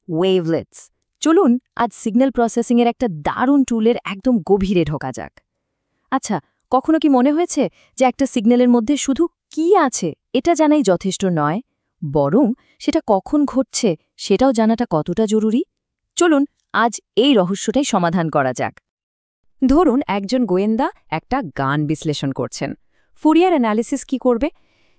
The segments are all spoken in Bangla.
ওয়েভলেটস। চলুন আজ সিগন্যাল প্রসেসিংয়ের একটা দারুণ টুলের একদম গভীরে ঢোকা যাক। আচ্ছা, কখনো কি মনে হয়েছে যে একটা সিগন্যালের মধ্যে শুধু কি আছে এটা জানাই যথেষ্ট নয়, বরং সেটা কখন ঘটছে সেটাও জানাটা কতটা জরুরি? চলুন আজ এই রহস্যটাই সমাধান করা যাক। ধরুন একজন গোয়েন্দা একটা গান বিশ্লেষণ করছেন। ফুরিয়ার অ্যানালিসিস কি করবে?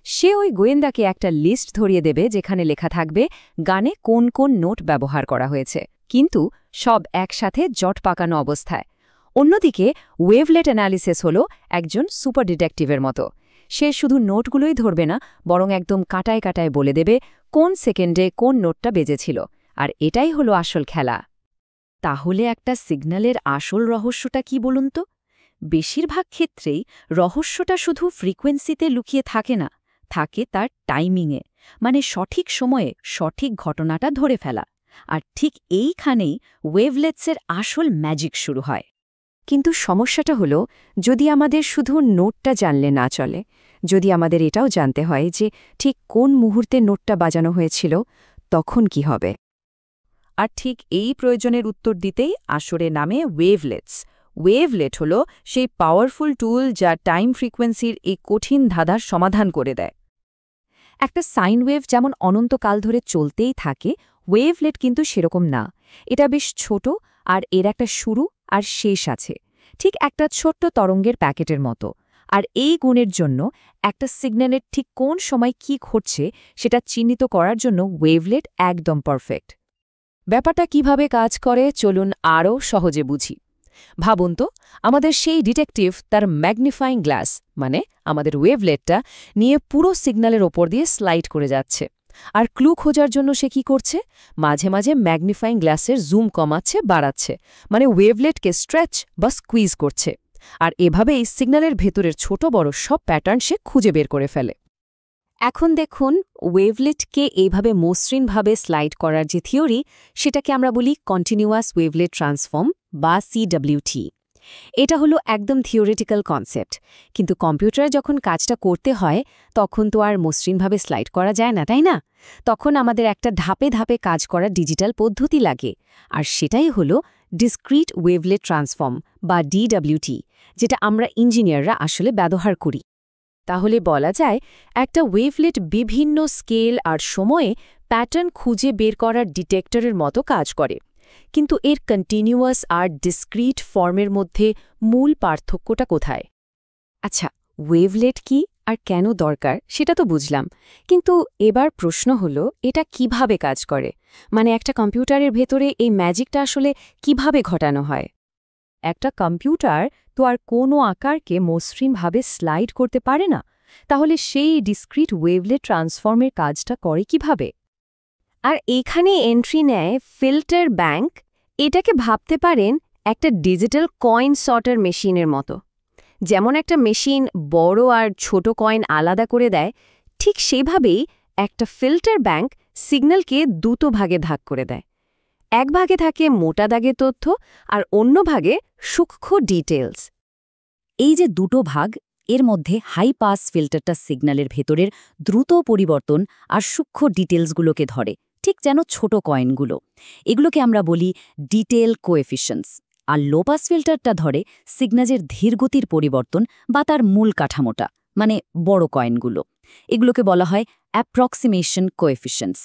সে ওই গোয়েন্দাকে একটা লিস্ট ধরিয়ে দেবে যেখানে লেখা থাকবে গানে কোন কোন নোট ব্যবহার করা হয়েছে, কিন্তু সব একসাথে জট পাকানো অবস্থায়। অন্যদিকে ওয়েভলেট অ্যানালিসিস হলো একজন সুপার ডিটেকটিভের মতো। সে শুধু নোটগুলোই ধরবে না, বরং একদম কাটায় কাটায় বলে দেবে কোন সেকেন্ডে কোন নোটটা বেজেছিল। আর এটাই হলো আসল খেলা। তাহলে একটা সিগন্যালের আসল রহস্যটা কি বলুন তো? বেশিরভাগ ক্ষেত্রেই রহস্যটা শুধু ফ্রিকোয়েন্সিতে লুকিয়ে থাকে না, থাকে তার টাইমিংয়ে, মানে সঠিক সময়ে সঠিক ঘটনাটা ধরে ফেলা। আর ঠিক এইখানেই ওয়েভলেটসের আসল ম্যাজিক শুরু হয়। কিন্তু সমস্যাটা হলো, যদি আমাদের শুধু নোটটা জানলে না চলে, যদি আমাদের এটাও জানতে হয় যে ঠিক কোন মুহূর্তে নোটটা বাজানো হয়েছিল, তখন কি হবে? আর ঠিক এই প্রয়োজনের উত্তর দিতেই আসরে নামে ওয়েভলেটস। ওয়েভলেট হল সেই পাওয়ারফুল টুল যা টাইম ফ্রিকোয়েন্সির এই কঠিন ধাঁধার সমাধান করে দেয়। একটা সাইন ওয়েভ যেমন অনন্তকাল ধরে চলতেই থাকে, ওয়েভলেট কিন্তু সেরকম না। এটা বেশ ছোট, আর এর একটা শুরু আর শেষ আছে, ঠিক একটা ছোট্ট তরঙ্গের প্যাকেটের মতো। আর এই গুণের জন্য একটা সিগন্যালের ঠিক কোন সময় কি ঘটছে সেটা চিহ্নিত করার জন্য ওয়েভলেট একদম পারফেক্ট। ব্যাপারটা কিভাবে কাজ করে চলুন আরও সহজে বুঝি। ভাবুন তো, আমাদের সেই ডিটেকটিভ তার ম্যাগনিফাইং গ্লাস, মানে আমাদের ওয়েভলেটটা নিয়ে পুরো সিগন্যালের ওপর দিয়ে স্লাইড করে যাচ্ছে। আর ক্লু খোঁজার জন্য সে কি করছে? মাঝে মাঝে ম্যাগনিফাইং গ্লাসের জুম কমাচ্ছে, বাড়াচ্ছে, মানে ওয়েভলেটকে স্ট্রেচ বা স্কুইজ করছে। আর এভাবেই সিগন্যালের ভেতরের ছোট বড় সব প্যাটার্ন সে খুঁজে বের করে ফেলে। এখন দেখুন, ওয়েভলেটকে এইভাবে মসৃণভাবে স্লাইড করার যে থিওরি, সেটাকে আমরা বলি কন্টিনিউয়াস ওয়েভলেট ট্রান্সফর্ম বা CWT। এটা হলো একদম থিওরিটিক্যাল কনসেপ্ট, কিন্তু কম্পিউটারে যখন কাজটা করতে হয় তখন তো আর মসৃণভাবে স্লাইড করা যায় না, তাই না? তখন আমাদের একটা ধাপে ধাপে কাজ করার ডিজিটাল পদ্ধতি লাগে, আর সেটাই হলো ডিসক্রিট ওয়েভলেট ট্রান্সফর্ম বা DWT, যেটা আমরা ইঞ্জিনিয়াররা আসলে ব্যবহার করি। তাহলে বলা যায়, একটা ওয়েভলেট বিভিন্ন স্কেল আর সময়ে প্যাটার্ন খুঁজে বের করার ডিটেক্টরের মতো কাজ করে। কিন্তু এর কন্টিনিউয়াস আর ডিসক্রিট ফর্মের মধ্যে মূল পার্থক্যটা কোথায়? আচ্ছা, ওয়েভলেট কি আর কেন দরকার সেটা তো বুঝলাম, কিন্তু এবার প্রশ্ন হলো এটা কিভাবে কাজ করে, মানে একটা কম্পিউটারের ভেতরে এই ম্যাজিকটা আসলে কিভাবে ঘটানো হয়? একটা কম্পিউটার তো আর কোনো আকারকে মসৃণভাবে স্লাইড করতে পারে না, তাহলে সেই ডিসক্রিট ওয়েভলেট ট্রান্সফর্মের কাজটা করে কিভাবে? আর এখানে এন্ট্রি নেয় ফিল্টার ব্যাংক। এটাকে ভাবতে পারেন একটা ডিজিটাল কয়েন সর্টার মেশিনের মতো। যেমন একটা মেশিন বড় আর ছোট কয়েন আলাদা করে দেয়, ঠিক সেভাবেই একটা ফিল্টার ব্যাংক সিগন্যালকে দুটো ভাগে ভাগ করে দেয়। এক ভাগে থাকে মোটা দাগের তথ্য, আর অন্য ভাগে সূক্ষ্ম ডিটেলস। এই যে দুটো ভাগ, এর মধ্যে হাই পাস ফিল্টারটা সিগন্যালের ভেতরের দ্রুত পরিবর্তন আর সূক্ষ্ম ডিটেলসগুলোকে ধরে, ঠিক যেন ছোট কয়েনগুলো। এগুলোকে আমরা বলি ডিটেল কোএফিশিয়েন্টস। আর লো পাস ফিল্টারটা ধরে সিগন্যালের ধীরগতির পরিবর্তন বা তার মূল কাঠামোটা, মানে বড় কয়েনগুলো। এগুলোকে বলা হয় অ্যাপ্রক্সিমেশন কোএফিশিয়েন্টস।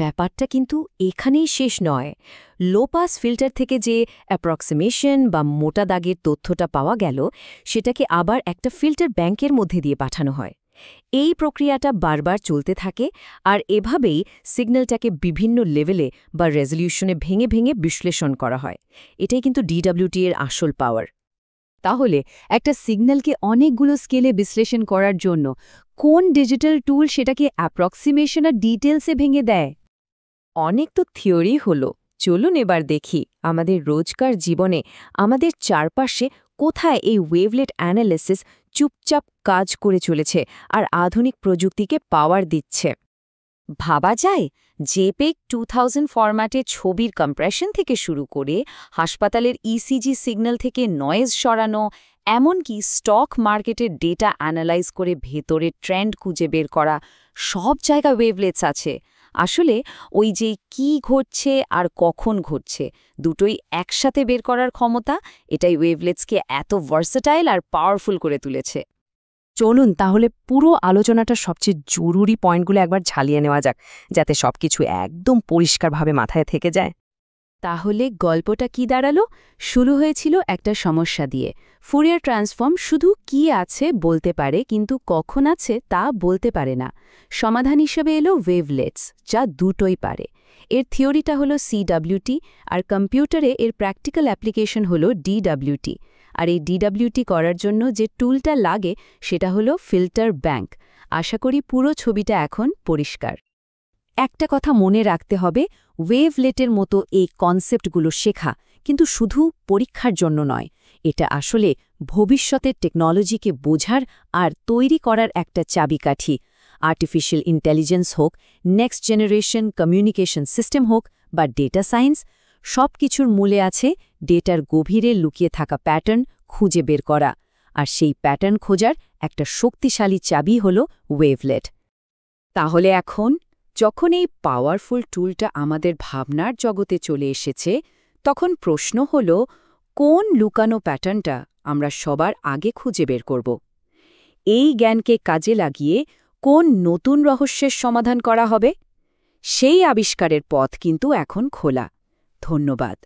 ব্যাপারটা কিন্তু এখানেই শেষ নয়। লো পাস ফিল্টার থেকে যে অ্যাপ্রক্সিমেশন বা মোটা দাগের তথ্যটা পাওয়া গেল, সেটাকে আবার একটা ফিল্টার ব্যাংকের মধ্যে দিয়ে পাঠানো হয়। এই প্রক্রিয়াটা বারবার চলতে থাকে, আর এভাবেই সিগন্যালটাকে বিভিন্ন লেভেলে বা রেজলিউশনে ভেঙে ভেঙে বিশ্লেষণ করা হয়। এটাই কিন্তু DWT এর আসল পাওয়ার। তাহলে একটা সিগন্যালকে অনেকগুলো স্কেলে বিশ্লেষণ করার জন্য কোন ডিজিটাল টুল সেটাকে অ্যাপ্রক্সিমেশন আর ডিটেলসে ভেঙে দেয়? অনেক তো থিওরি হলো, চলুন এবার দেখি আমাদের রোজকার জীবনে আমাদের চারপাশে কোথায় এই ওয়েভলেট অ্যানালিসিস চুপচাপ কাজ করে চলেছে আর আধুনিক প্রযুক্তিকে পাওয়ার দিচ্ছে। ভাবা যায়, জেপেগ 2000 ফরম্যাটে ছবির কম্প্রেশন থেকে শুরু করে হাসপাতালের ECG সিগন্যাল থেকে নয়েজ সরানো, এমনকি স্টক মার্কেটের ডেটা অ্যানালাইজ করে ভেতরের ট্রেন্ড খুঁজে বের করা, সব জায়গায় ওয়েভলেটস আছে। আসলে ওই যে কি ঘটছে আর কখন ঘটছে দুটোই একসাথে বের করার ক্ষমতা, এটাই ওয়েভলেটসকে এত ভার্সেটাইল আর পাওয়ারফুল করে তুলেছে। চলুন তাহলে পুরো আলোচনাটার সবচেয়ে জরুরি পয়েন্টগুলো একবার ঝালিয়ে নেওয়া যাক, যাতে সবকিছু একদম পরিষ্কারভাবে মাথায় থেকে যায়। তাহলে গল্পটা কি দাঁড়ালো? শুরু হয়েছিল একটা সমস্যা দিয়ে। ফুরিয়ার ট্রান্সফর্ম শুধু কি আছে বলতে পারে, কিন্তু কখন আছে তা বলতে পারে না। সমাধান হিসেবে এলো ওয়েভলেটস, যা দুটোই পারে। এর থিওরিটা হলো CWT, আর কম্পিউটারে এর প্র্যাকটিক্যাল অ্যাপ্লিকেশন হলো DWT। আর এই DWT করার জন্য যে টুলটা লাগে সেটা হলো ফিল্টার ব্যাংক। আশা করি পুরো ছবিটা এখন পরিষ্কার। একটা কথা মনে রাখতে হবে, ওয়েভলেটের মতো এই কনসেপ্টগুলো শেখা কিন্তু শুধু পরীক্ষার জন্য নয়, এটা আসলে ভবিষ্যতের টেকনোলজিকে বোঝার আর তৈরি করার একটা চাবিকাঠি। আর্টিফিশিয়াল ইন্টেলিজেন্স হোক, নেক্সট জেনারেশন কমিউনিকেশন সিস্টেম হোক বা ডেটা সায়েন্স, সব কিছুর মূলে আছে ডেটার গভীরে লুকিয়ে থাকা প্যাটার্ন খুঁজে বের করা। আর সেই প্যাটার্ন খোঁজার একটা শক্তিশালী চাবি হল ওয়েভলেট। তাহলে এখন যখন এই পাওয়ারফুল টুলটা আমাদের ভাবনার জগতে চলে এসেছে, তখন প্রশ্ন হল, কোন লুকানো প্যাটার্নটা আমরা সবার আগে খুঁজে বের করব? এই জ্ঞানকে কাজে লাগিয়ে কোন নতুন রহস্যের সমাধান করা হবে? সেই আবিষ্কারের পথ কিন্তু এখন খোলা। ধন্যবাদ।